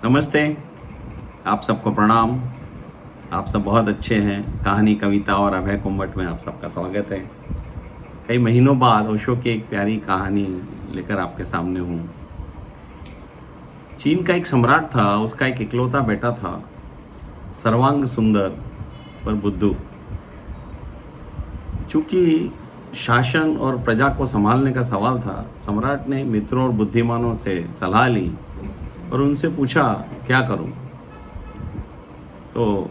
नमस्ते। आप सबको प्रणाम। आप सब बहुत अच्छे हैं। कहानी कविता और अभय कुंभट में आप सबका स्वागत है। कई महीनों बाद ओशो की एक प्यारी कहानी लेकर आपके सामने हूँ। चीन का एक सम्राट था, उसका एक इकलौता बेटा था, सर्वांग सुंदर पर बुद्धू। चूंकि शासन और प्रजा को संभालने का सवाल था, सम्राट ने मित्रों और बुद्धिमानों से सलाह ली और उनसे पूछा, क्या करूं? तो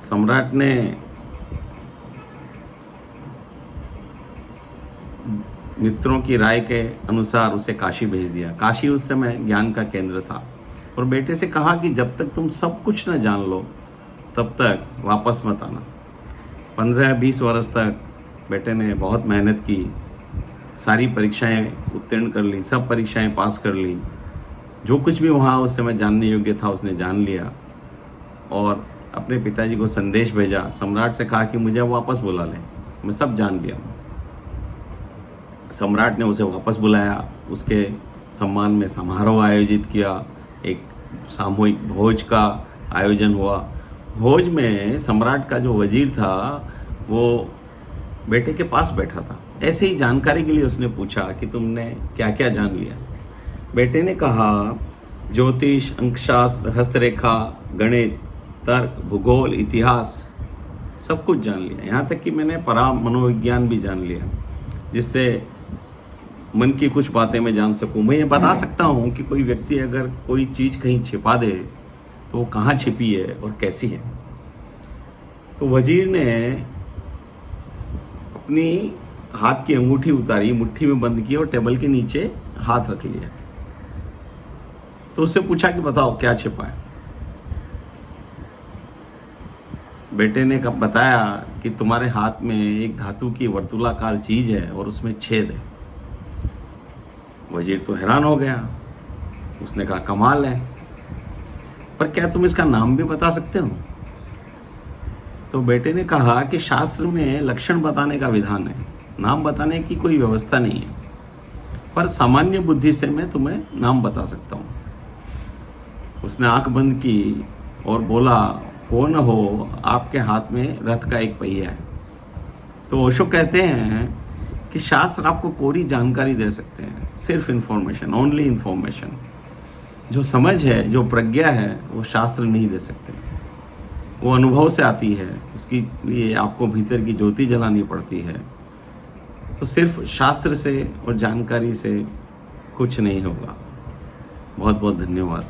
सम्राट ने मित्रों की राय के अनुसार उसे काशी भेज दिया। काशी उस समय ज्ञान का केंद्र था और बेटे से कहा कि जब तक तुम सब कुछ न जान लो तब तक वापस मत आना। 15-20 वर्ष तक बेटे ने बहुत मेहनत की, सारी परीक्षाएं उत्तीर्ण कर ली, सब परीक्षाएं पास कर ली। जो कुछ भी वहाँ उस समय जानने योग्य था उसने जान लिया और अपने पिताजी को संदेश भेजा। सम्राट से कहा कि मुझे वापस बुला लें, मैं सब जान लिया हूँ। सम्राट ने उसे वापस बुलाया, उसके सम्मान में समारोह आयोजित किया, एक सामूहिक भोज का आयोजन हुआ। भोज में सम्राट का जो वजीर था वो बेटे के पास बैठा था। ऐसे ही जानकारी के लिए उसने पूछा कि तुमने क्या क्या जान लिया। बेटे ने कहा, ज्योतिष, अंकशास्त्र, हस्तरेखा, गणित, तर्क, भूगोल, इतिहास, सब कुछ जान लिया। यहाँ तक कि मैंने परा मनोविज्ञान भी जान लिया, जिससे मन की कुछ बातें मैं जान सकूं। मैं ये बता सकता हूँ कि कोई व्यक्ति अगर कोई चीज़ कहीं छिपा दे तो वो कहाँ छिपी है और कैसी है। तो वजीर ने अपनी हाथ की अंगूठी उतारी, मुट्ठी में बंद की और टेबल के नीचे हाथ रख लिया। तो उससे पूछा कि बताओ क्या छिपा है। बेटे ने कब बताया कि तुम्हारे हाथ में एक धातु की वर्तुलाकार चीज है और उसमें छेद है। वजीर तो हैरान हो गया। उसने कहा, कमाल है, पर क्या तुम इसका नाम भी बता सकते हो? तो बेटे ने कहा कि शास्त्र में लक्षण बताने का विधान है, नाम बताने की कोई व्यवस्था नहीं है, पर सामान्य बुद्धि से मैं तुम्हें नाम बता सकता हूँ। उसने आंख बंद की और बोला, हो न हो आपके हाथ में रथ का एक पहिया है। तो ओशो कहते हैं कि शास्त्र आपको कोरी जानकारी दे सकते हैं, सिर्फ इंफॉर्मेशन, ओनली इंफॉर्मेशन। जो समझ है, जो प्रज्ञा है, वो शास्त्र नहीं दे सकते। वो अनुभव से आती है, उसके लिए आपको भीतर की ज्योति जलानी पड़ती है। तो सिर्फ शास्त्र से और जानकारी से कुछ नहीं होगा। बहुत बहुत धन्यवाद।